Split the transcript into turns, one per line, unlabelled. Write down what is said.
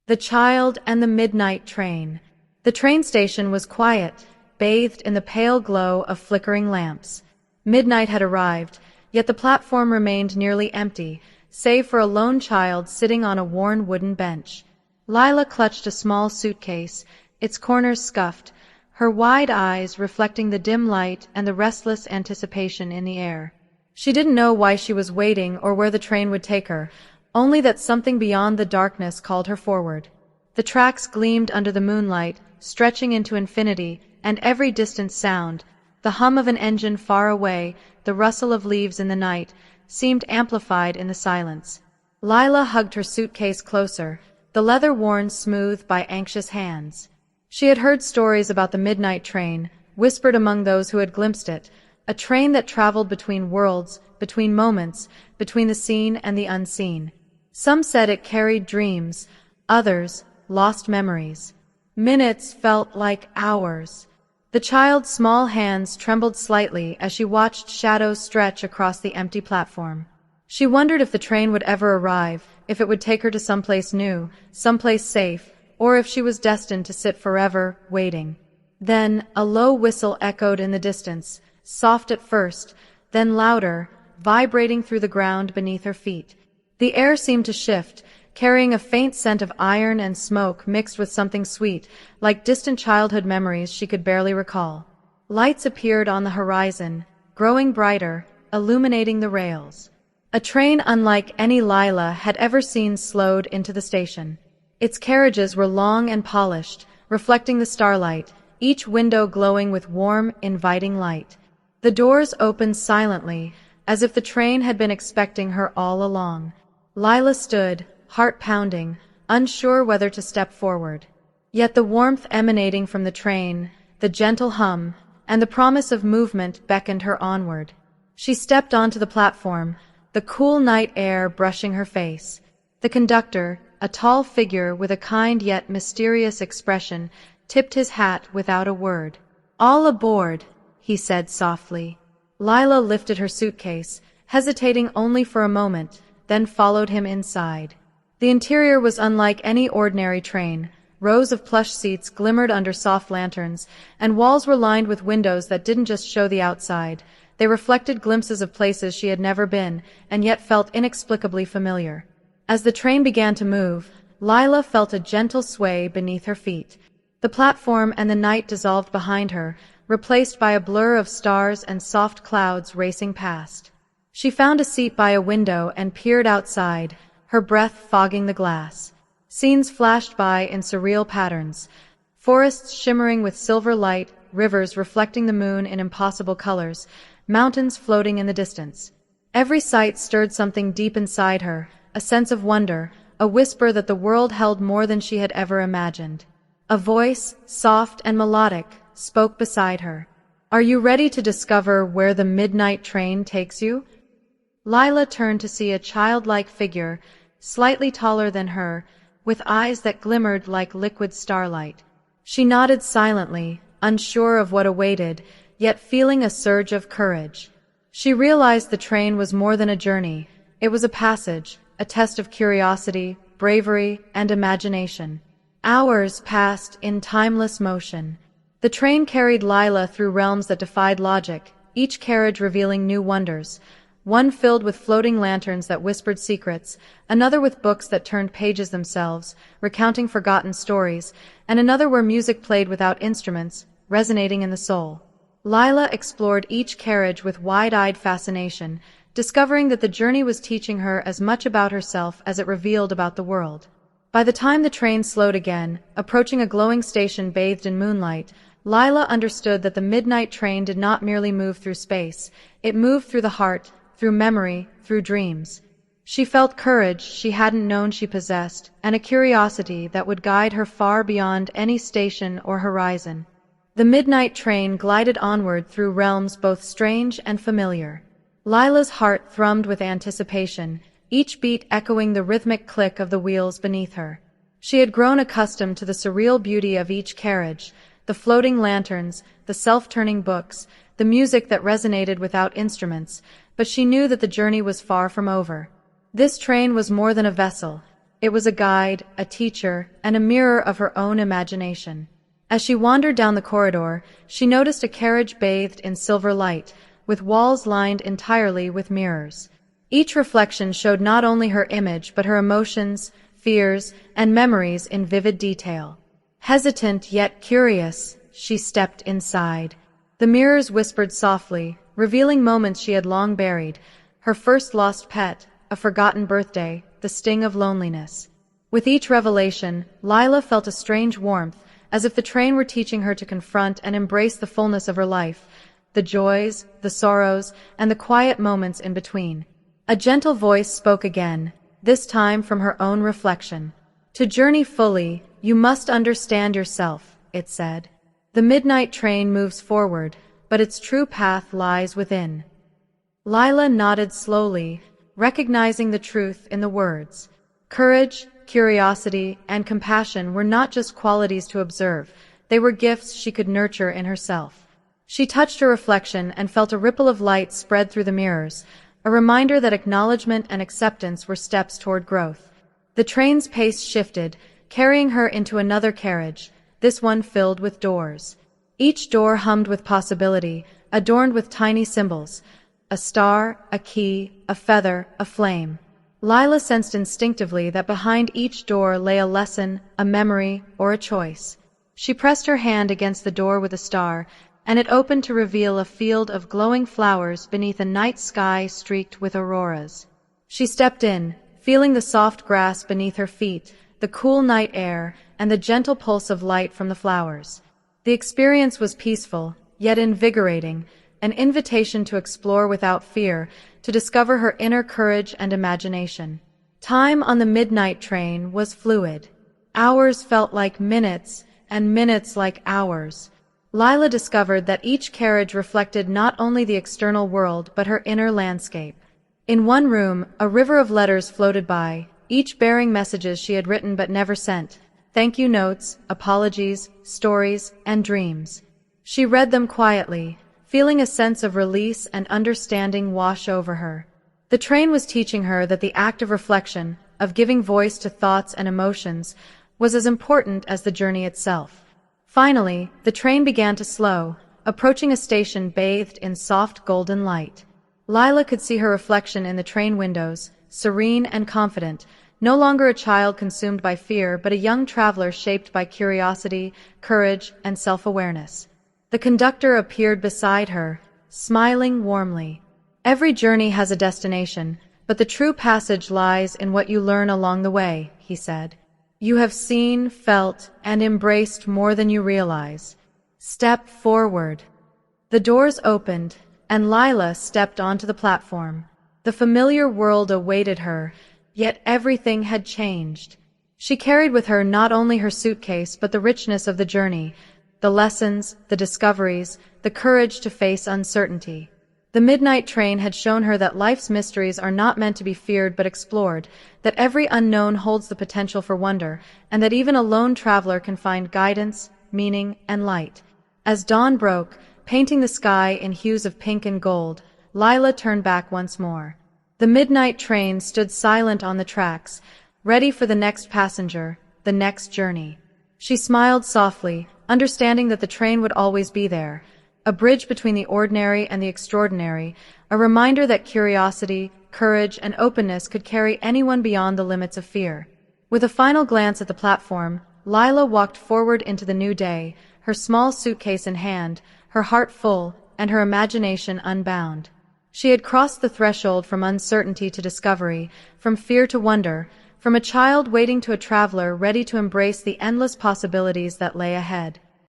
The Child and the Midnight Train. The train station was quiet, bathed in the pale glow of flickering lamps. Midnight had arrived, yet the platform remained nearly empty, save for a lone child sitting on a worn wooden bench. Lila clutched a small suitcase, its corners scuffed, her wide eyes reflecting the dim light and the restless anticipation in the air. She didn't know why she was waiting or where the train would take her, only that something beyond the darkness called her forward. The tracks gleamed under the moonlight, stretching into infinity, and every distant sound, the hum of an engine far away, the rustle of leaves in the night, seemed amplified in the silence. Lila hugged her suitcase closer, the leather worn smooth by anxious hands. She had heard stories about the midnight train, whispered among those who had glimpsed it, a train that traveled between worlds, between moments, between the seen and the unseen. Some said it carried dreams, others, lost memories. Minutes felt like hours. The child's small hands trembled slightly as she watched shadows stretch across the empty platform. She wondered if the train would ever arrive, if it would take her to someplace new, someplace safe, or if she was destined to sit forever, waiting. Then a low whistle echoed in the distance, soft at first, then louder, vibrating through the ground beneath her feet. The air seemed to shift, carrying a faint scent of iron and smoke mixed with something sweet, like distant childhood memories she could barely recall. Lights appeared on the horizon, growing brighter, illuminating the rails. A train unlike any Lila had ever seen slowed into the station. Its carriages were long and polished, reflecting the starlight, each window glowing with warm, inviting light. The doors opened silently, as if the train had been expecting her all along. Lila stood, heart pounding, unsure whether to step forward. Yet the warmth emanating from the train, the gentle hum, and the promise of movement beckoned her onward. She stepped onto the platform, the cool night air brushing her face. The conductor, a tall figure with a kind yet mysterious expression, tipped his hat without a word. "All aboard," he said softly. Lila lifted her suitcase, hesitating only for a moment, then followed him inside. The interior was unlike any ordinary train. Rows of plush seats glimmered under soft lanterns, and walls were lined with windows that didn't just show the outside. They reflected glimpses of places she had never been, and yet felt inexplicably familiar. As the train began to move, Lila felt a gentle sway beneath her feet. The platform and the night dissolved behind her, replaced by a blur of stars and soft clouds racing past. She found a seat by a window and peered outside, her breath fogging the glass. Scenes flashed by in surreal patterns, forests shimmering with silver light, rivers reflecting the moon in impossible colors, mountains floating in the distance. Every sight stirred something deep inside her, a sense of wonder, a whisper that the world held more than she had ever imagined. A voice, soft and melodic, spoke beside her. "Are you ready to discover where the midnight train takes you?" Lila turned to see a childlike figure, slightly taller than her, with eyes that glimmered like liquid starlight. She nodded silently, unsure of what awaited, yet feeling a surge of courage. She realized the train was more than a journey. It was a passage, a test of curiosity, bravery, and imagination. Hours passed in timeless motion. The train carried Lila through realms that defied logic, each carriage revealing new wonders. One filled with floating lanterns that whispered secrets, another with books that turned pages themselves, recounting forgotten stories, and another where music played without instruments, resonating in the soul. Lila explored each carriage with wide-eyed fascination, discovering that the journey was teaching her as much about herself as it revealed about the world. By the time the train slowed again, approaching a glowing station bathed in moonlight, Lila understood that the midnight train did not merely move through space, it moved through the heart, through memory, through dreams. She felt courage she hadn't known she possessed, and a curiosity that would guide her far beyond any station or horizon. The midnight train glided onward through realms both strange and familiar. Lila's heart thrummed with anticipation, each beat echoing the rhythmic click of the wheels beneath her. She had grown accustomed to the surreal beauty of each carriage, the floating lanterns, the self-turning books, the music that resonated without instruments, but she knew that the journey was far from over. This train was more than a vessel. It was a guide, a teacher, and a mirror of her own imagination. As she wandered down the corridor, she noticed a carriage bathed in silver light, with walls lined entirely with mirrors. Each reflection showed not only her image but her emotions, fears, and memories in vivid detail. Hesitant yet curious, she stepped inside. The mirrors whispered softly, revealing moments she had long buried: her first lost pet, a forgotten birthday, the sting of loneliness. With each revelation, Lila felt a strange warmth, as if the train were teaching her to confront and embrace the fullness of her life, the joys, the sorrows, and the quiet moments in between. A gentle voice spoke again, this time from her own reflection. To journey fully, you must understand yourself, it said. The midnight train moves forward, but its true path lies within. Lila nodded slowly, recognizing the truth in the words. Courage, curiosity, and compassion were not just qualities to observe, they were gifts she could nurture in herself. She touched her reflection and felt a ripple of light spread through the mirrors, a reminder that acknowledgement and acceptance were steps toward growth. The train's pace shifted, carrying her into another carriage, this one filled with doors. Each door hummed with possibility, adorned with tiny symbols: a star, a key, a feather, a flame. Lila sensed instinctively that behind each door lay a lesson, a memory, or a choice. She pressed her hand against the door with a star, and it opened to reveal a field of glowing flowers beneath a night sky streaked with auroras. She stepped in, feeling the soft grass beneath her feet, the cool night air, and the gentle pulse of light from the flowers. The experience was peaceful, yet invigorating, an invitation to explore without fear, to discover her inner courage and imagination. Time on the midnight train was fluid. Hours felt like minutes, and minutes like hours. Lila discovered that each carriage reflected not only the external world but her inner landscape. In one room, a river of letters floated by, each bearing messages she had written but never sent, thank you notes, apologies, stories, and dreams. She read them quietly, feeling a sense of release and understanding wash over her. The train was teaching her that the act of reflection, of giving voice to thoughts and emotions, was as important as the journey itself. Finally, the train began to slow, approaching a station bathed in soft golden light. Lila could see her reflection in the train windows, serene and confident, no longer a child consumed by fear but a young traveler shaped by curiosity, courage, and self-awareness. The conductor appeared beside her, smiling warmly. Every journey has a destination, but the true passage lies in what you learn along the way, he said. You have seen, felt, and embraced more than you realize. Step forward. The doors opened, and Lila stepped onto the platform. The familiar world awaited her, yet everything had changed. She carried with her not only her suitcase but the richness of the journey, the lessons, the discoveries, the courage to face uncertainty. The midnight train had shown her that life's mysteries are not meant to be feared but explored, that every unknown holds the potential for wonder, and that even a lone traveler can find guidance, meaning, and light. As dawn broke, painting the sky in hues of pink and gold, Lila turned back once more. The midnight train stood silent on the tracks, ready for the next passenger, the next journey. She smiled softly, understanding that the train would always be there, a bridge between the ordinary and the extraordinary, a reminder that curiosity, courage, and openness could carry anyone beyond the limits of fear. With a final glance at the platform, Lila walked forward into the new day, her small suitcase in hand, her heart full, and her imagination unbound. She had crossed the threshold from uncertainty to discovery, from fear to wonder, from a child waiting to a traveler ready to embrace the endless possibilities that lay ahead.